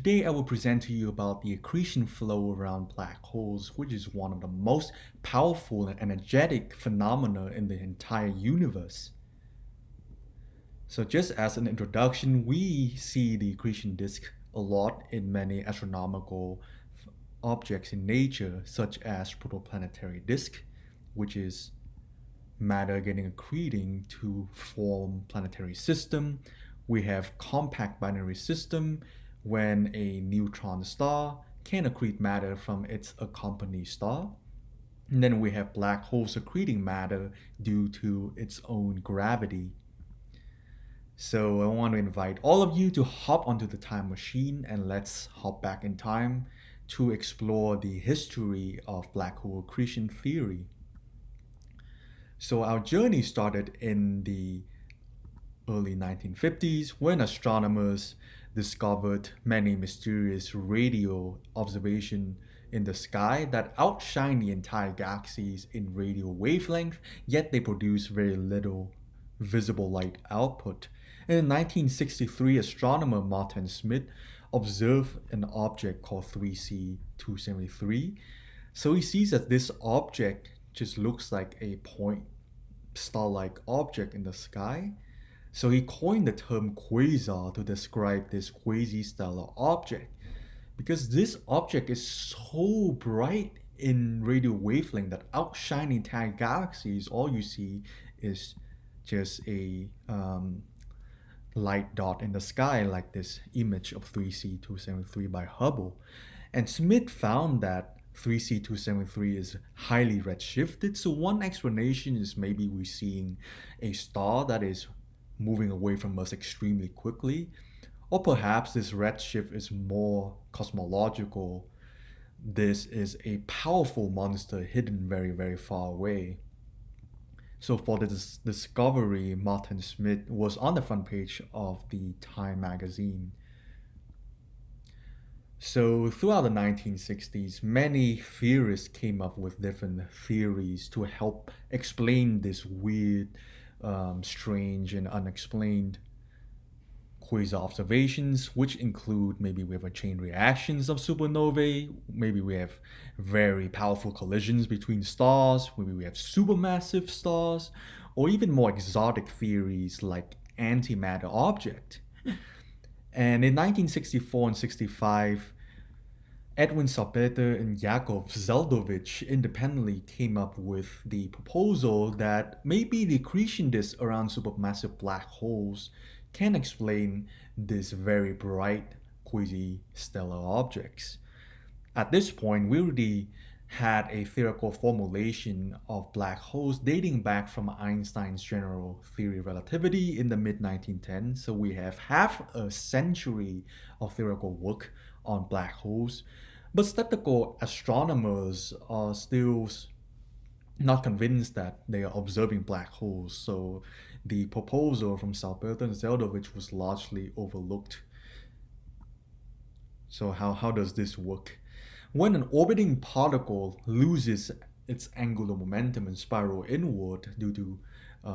today I will present to you about the accretion flow around black holes, which is one of the most powerful and energetic phenomena in the entire universe. So just as an introduction, we see the accretion disk a lot in many astronomical objects in nature, such as protoplanetary disk, which is matter getting accreting to form planetary system. We have compact binary system when a neutron star can accrete matter from its accompanying star. And then we have black holes accreting matter due to its own gravity. So I want to invite all of you to hop onto the time machine and let's hop back in time to explore the history of black hole accretion theory. So our journey started in the early 1950s when astronomers discovered many mysterious radio observations in the sky that outshine the entire galaxies in radio wavelength, yet they produce very little visible light output. In 1963, astronomer Martin Smith observed an object called 3C 273. So he sees that this object just looks like a point star-like object in the sky. So he coined the term quasar to describe this quasi-stellar object because this object is so bright in radio wavelength that outshine entire galaxies. All you see is just a light dot in the sky, like this image of 3C 273 by Hubble. And Smith found that 3C 273 is highly redshifted. So one explanation is maybe we're seeing a star that is moving away from us extremely quickly, or perhaps this redshift is more cosmological. This is a powerful monster hidden very, very far away. So for this discovery, Martin Smith was on the front page of the Time magazine. So throughout the 1960s, many theorists came up with different theories to help explain this weird, strange, and unexplained quasar observations, which include maybe we have a chain reactions of supernovae, maybe we have very powerful collisions between stars, maybe we have supermassive stars, or even more exotic theories like antimatter object. And in 1964 and 65, Edwin Salpeter and Yakov Zeldovich independently came up with the proposal that maybe the accretion disk around supermassive black holes can explain these very bright quasi-stellar objects. At this point, we already had a theoretical formulation of black holes dating back from Einstein's general theory of relativity in the mid-1910s. So we have half a century of theoretical work on black holes. But skeptical astronomers are still not convinced that they are observing black holes. So the proposal from Salpeter and Zeldovich was largely overlooked. So how does this work? When an orbiting particle loses its angular momentum and spiral inward due to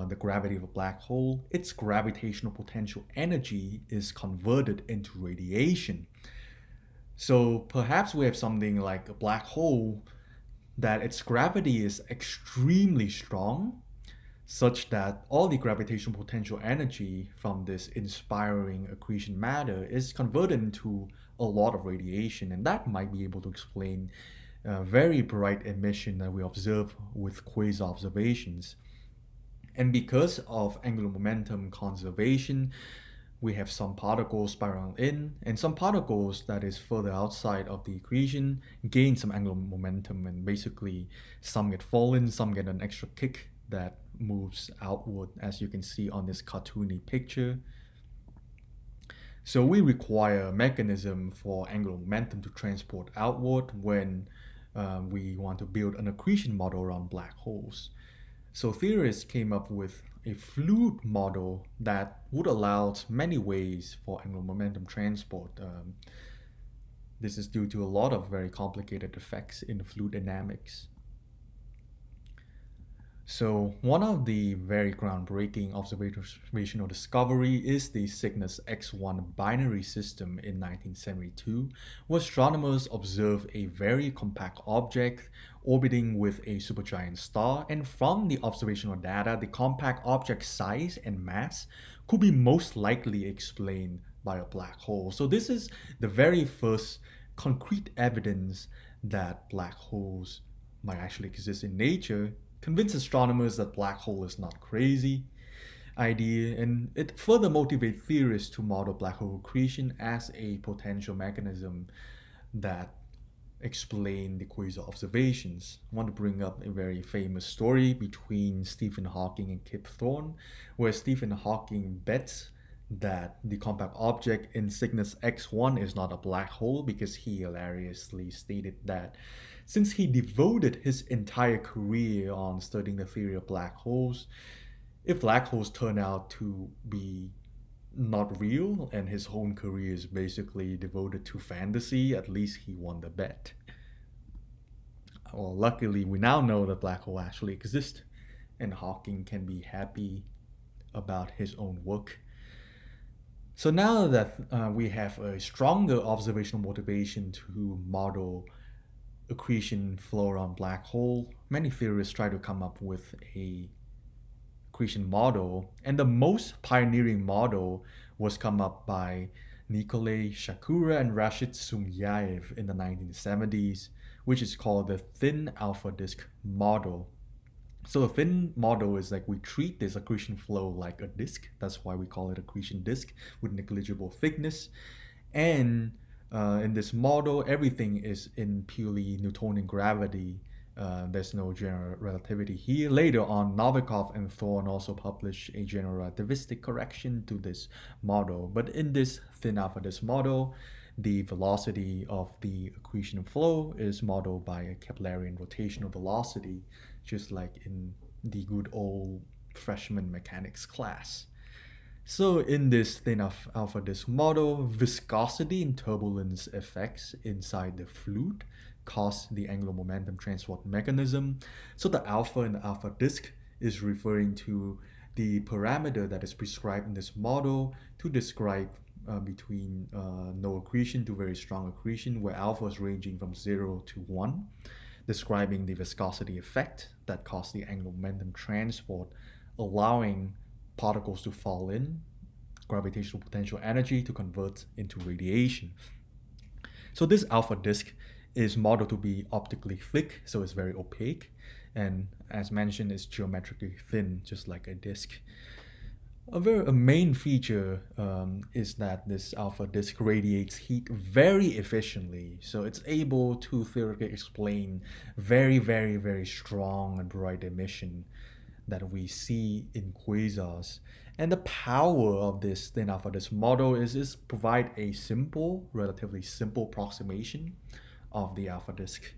the gravity of a black hole, its gravitational potential energy is converted into radiation. So perhaps we have something like a black hole that its gravity is extremely strong, such that all the gravitational potential energy from this inspiring accretion matter is converted into a lot of radiation, and that might be able to explain very bright emission that we observe with quasar observations. And because of angular momentum conservation, we have some particles spiraling in, and some particles that is further outside of the accretion gain some angular momentum, and basically some get fallen, some get an extra kick that moves outward, as you can see on this cartoony picture. So we require a mechanism for angular momentum to transport outward when we want to build an accretion model around black holes. So theorists came up with a fluid model that would allow many ways for angular momentum transport. This is due to a lot of very complicated effects in fluid dynamics. So one of the very groundbreaking observational discovery is the Cygnus X1 binary system in 1972, where astronomers observed a very compact object orbiting with a supergiant star, and from the observational data, the compact object size and mass could be most likely explained by a black hole. So this is the very first concrete evidence that black holes might actually exist in nature, convince astronomers that black hole is not crazy idea, and it further motivates theorists to model black hole accretion as a potential mechanism that explain the quasar observations. I want to bring up a very famous story between Stephen Hawking and Kip Thorne, where Stephen Hawking bets that the compact object in Cygnus X1 is not a black hole because he hilariously stated that since he devoted his entire career on studying the theory of black holes, if black holes turn out to be not real and his whole career is basically devoted to fantasy, at least he won the bet. Well, luckily, we now know that black hole actually exist, and Hawking can be happy about his own work. So now that we have a stronger observational motivation to model accretion flow around black hole, many theorists try to come up with a accretion model, and the most pioneering model was come up by Nikolai Shakura and Rashid Sumyayev in the 1970s, which is called the thin alpha disk model. So the thin model is like we treat this accretion flow like a disk. That's why we call it accretion disk with negligible thickness. And in this model, everything is in purely Newtonian gravity. There's no general relativity here. Later on, Novikov and Thorne also published a general relativistic correction to this model. But in this thin alpha disk model, the velocity of the accretion flow is modeled by a Keplerian rotational velocity, just like in the good old freshman mechanics class. So in this thin alpha disk model, viscosity and turbulence effects inside the fluid cause the angular momentum transport mechanism. So the alpha in the alpha disk is referring to the parameter that is prescribed in this model to describe between no accretion to very strong accretion, where alpha is ranging from 0 to 1, describing the viscosity effect that causes the angular momentum transport, allowing particles to fall in, gravitational potential energy to convert into radiation. So this alpha disk is modeled to be optically thick, so it's very opaque, and as mentioned, it's geometrically thin, just like a disk. A main feature is that this alpha disk radiates heat very efficiently, so it's able to theoretically explain very, very, very strong and bright emission that we see in quasars. And the power of this thin alpha disk model is provide a simple, relatively simple approximation of the alpha disk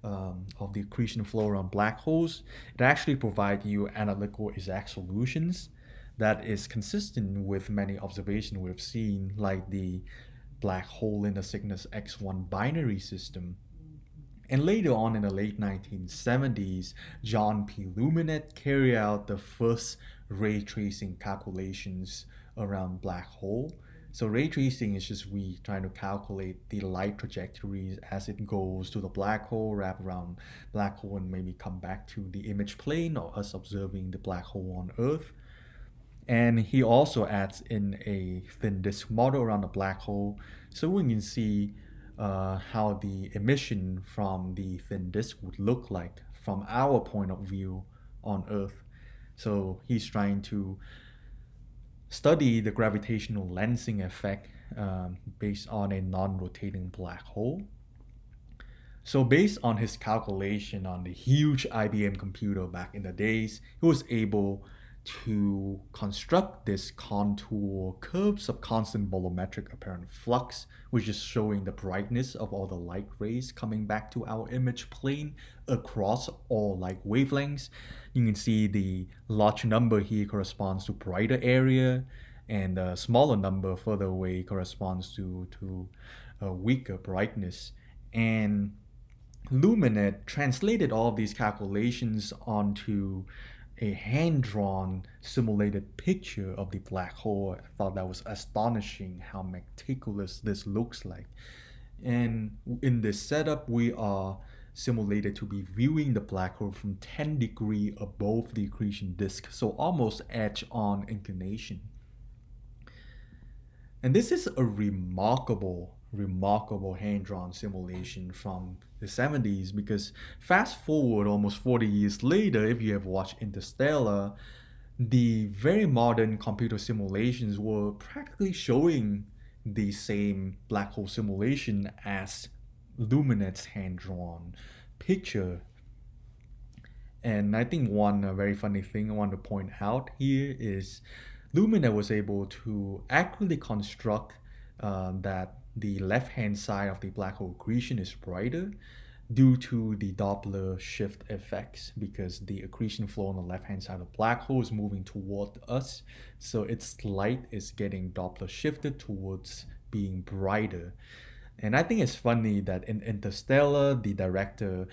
of the accretion flow around black holes. It actually provides you analytical exact solutions that is consistent with many observations we've seen, like the black hole in the Cygnus X1 binary system. And later on in the late 1970s, John P. Luminet carried out the first ray tracing calculations around black hole. So ray tracing is just we trying to calculate the light trajectories as it goes to the black hole, wrap around black hole, and maybe come back to the image plane, or us observing the black hole on Earth. And he also adds in a thin disk model around the black hole, so we can see how the emission from the thin disk would look like from our point of view on Earth. So he's trying to study the gravitational lensing effect based on a non-rotating black hole. So based on his calculation on the huge IBM computer back in the days, he was able to construct this contour curves of constant bolometric apparent flux, which is showing the brightness of all the light rays coming back to our image plane across all light wavelengths. You can see the large number here corresponds to brighter area, and the smaller number further away corresponds to weaker brightness. And Luminet translated all of these calculations onto a hand-drawn simulated picture of the black hole. I thought that was astonishing how meticulous this looks like. And in this setup, we are simulated to be viewing the black hole from 10 degrees above the accretion disk, so almost edge-on inclination. And this is a remarkable hand-drawn simulation from the 70s, because fast forward almost 40 years later, if you have watched Interstellar, the very modern computer simulations were practically showing the same black hole simulation as Luminet's hand-drawn picture. And I think one very funny thing I want to point out here is Luminet was able to accurately construct that the left-hand side of the black hole accretion is brighter due to the Doppler shift effects, because the accretion flow on the left-hand side of the black hole is moving toward us, so its light is getting Doppler shifted towards being brighter. And I think it's funny that in Interstellar, the director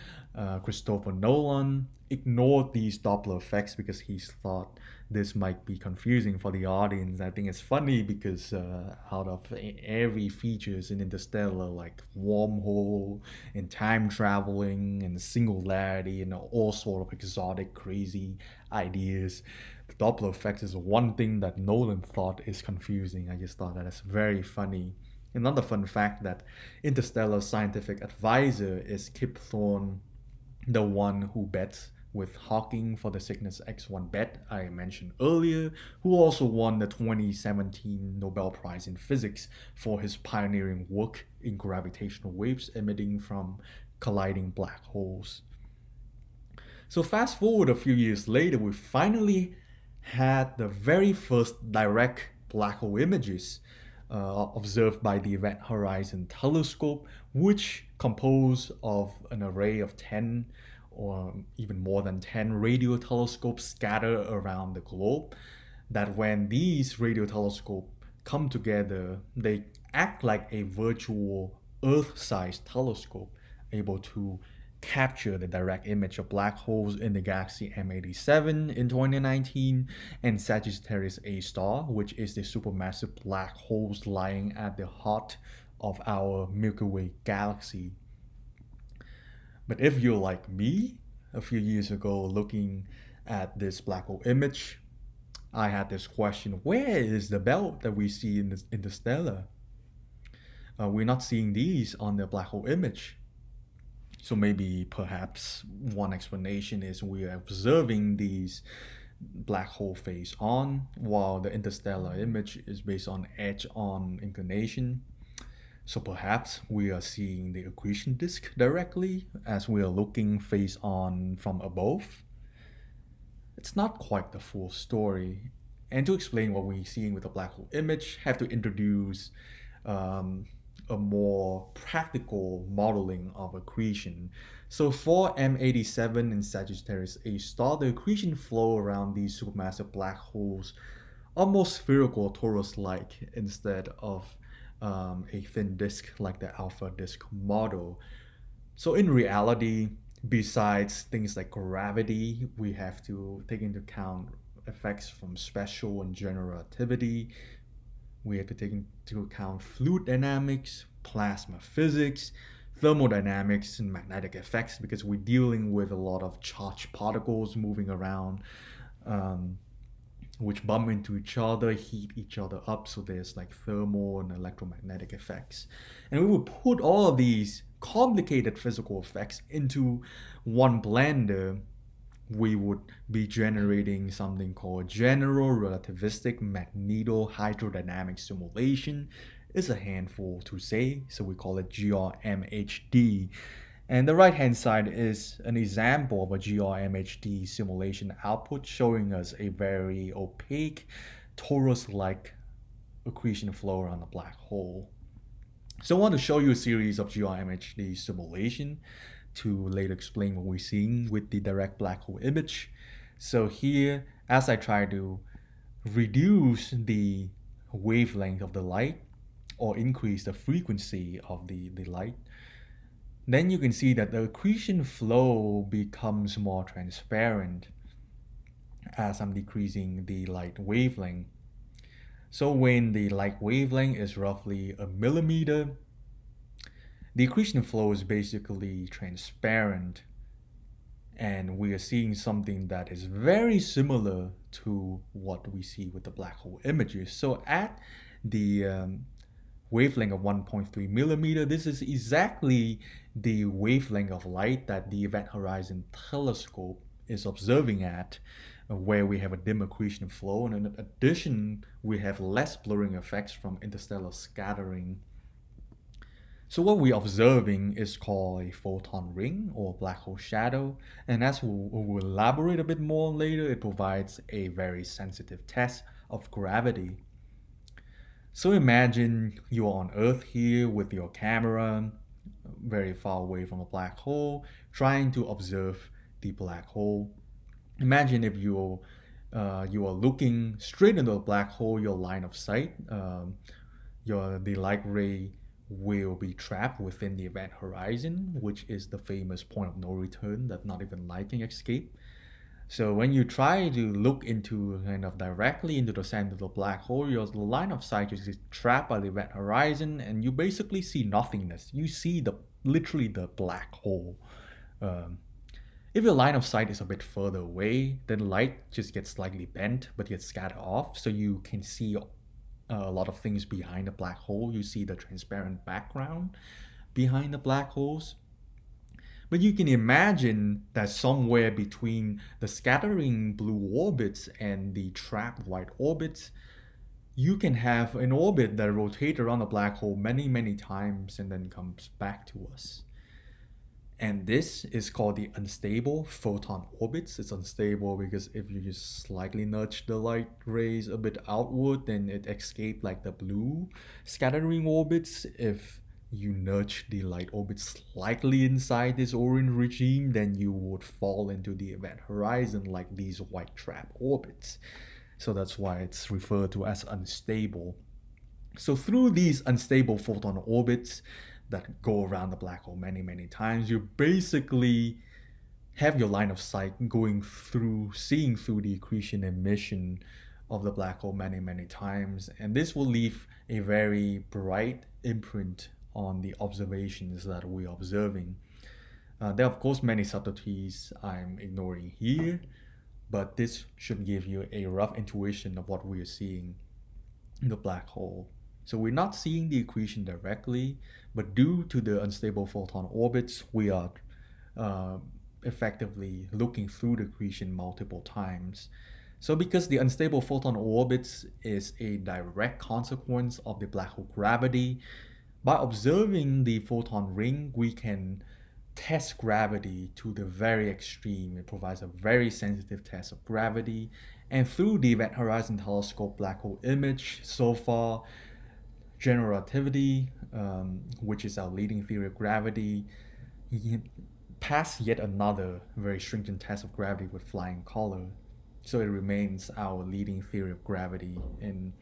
Christopher Nolan ignored these Doppler effects because he thought this might be confusing for the audience. I think it's funny because out of every features in Interstellar, like wormhole and time traveling and singularity and all sort of exotic, crazy ideas, the Doppler effect is one thing that Nolan thought is confusing. I just thought that is very funny. Another fun fact that Interstellar's scientific advisor is Kip Thorne, the one who bets with Hawking for the Cygnus X1 bet I mentioned earlier, who also won the 2017 Nobel Prize in Physics for his pioneering work in gravitational waves emitting from colliding black holes. So fast forward a few years later, we finally had the very first direct black hole images observed by the Event Horizon Telescope, which composed of an array of 10 or even more than 10 radio telescopes scattered around the globe. That when these radio telescopes come together, they act like a virtual Earth-sized telescope, able to capture the direct image of black holes in the galaxy M87 in 2019 and Sagittarius A star, which is the supermassive black holes lying at the heart of our Milky Way galaxy. But if you're like me, a few years ago looking at this black hole image, I had this question: where is the belt that we see in Interstellar? We're not seeing these on the black hole image. So maybe perhaps one explanation is we are observing these black hole face on, while the interstellar image is based on edge-on inclination. So perhaps we are seeing the accretion disk directly as we are looking face on from above. It's not quite the full story. And to explain what we're seeing with the black hole image, I have to introduce a more practical modeling of accretion. So for M87 and Sagittarius A star, the accretion flow around these supermassive black holes almost spherical torus-like instead of a thin disk like the alpha disk model. So in reality, besides things like gravity, we have to take into account effects from special and general relativity. We have to take into account fluid dynamics, plasma physics, thermodynamics, and magnetic effects, because we're dealing with a lot of charged particles moving around, which bump into each other, heat each other up, so there's like thermal and electromagnetic effects. And we would put all of these complicated physical effects into one blender. We would be generating something called general relativistic magneto-hydrodynamic simulation. It's a handful to say, so we call it GRMHD. And the right hand side is an example of a GRMHD simulation output showing us a very opaque, torus-like accretion flow around a black hole. So I want to show you a series of GRMHD simulation to later explain what we're seeing with the direct black hole image. So here, as I try to reduce the wavelength of the light or increase the frequency of the light, then you can see that the accretion flow becomes more transparent as I'm decreasing the light wavelength. So when the light wavelength is roughly a millimeter, the accretion flow is basically transparent, and we are seeing something that is very similar to what we see with the black hole images. So at the wavelength of 1.3 millimeter, this is exactly the wavelength of light that the Event Horizon Telescope is observing at, where we have a dim accretion flow, and in addition, we have less blurring effects from interstellar scattering. So what we're observing is called a photon ring or black hole shadow, and as we'll elaborate a bit more later, it provides a very sensitive test of gravity. So imagine you're on Earth here with your camera, very far away from a black hole, trying to observe the black hole. Imagine if you are looking straight into a black hole, your line of sight, the light ray will be trapped within the event horizon, which is the famous point of no return that not even light can escape. So when you try to look into kind of directly into the center of the black hole, your line of sight is trapped by the event horizon, and you basically see nothingness. You see literally the black hole. If your line of sight is a bit further away, then light just gets slightly bent but gets scattered off, so you can see a lot of things behind the black hole. You see the transparent background behind the black holes. But you can imagine that somewhere between the scattering blue orbits and the trapped white orbits, you can have an orbit that rotates around the black hole many, many times and then comes back to us. And this is called the unstable photon orbits. It's unstable because if you just slightly nudge the light rays a bit outward, then it escapes like the blue scattering orbits. If you nudge the light orbit slightly inside this orange regime, then you would fall into the event horizon like these white trap orbits. So that's why it's referred to as unstable. So through these unstable photon orbits that go around the black hole many, many times, you basically have your line of sight going through, seeing through the accretion emission of the black hole many, many times. And this will leave a very bright imprint on the observations that we're observing. There are of course many subtleties I'm ignoring here, but this should give you a rough intuition of what we are seeing in the black hole. So we're not seeing the accretion directly, but due to the unstable photon orbits, we are effectively looking through the accretion multiple times. So because the unstable photon orbits is a direct consequence of the black hole gravity, by observing the photon ring, we can test gravity to the very extreme. It provides a very sensitive test of gravity. And through the Event Horizon Telescope black hole image, so far, general relativity, which is our leading theory of gravity, passed yet another very stringent test of gravity with flying color. So it remains our leading theory of gravity. And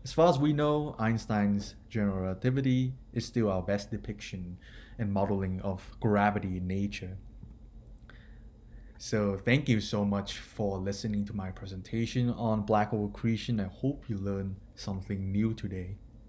as far as we know, Einstein's general relativity is still our best depiction and modeling of gravity in nature. So thank you so much for listening to my presentation on black hole accretion. I hope you learned something new today.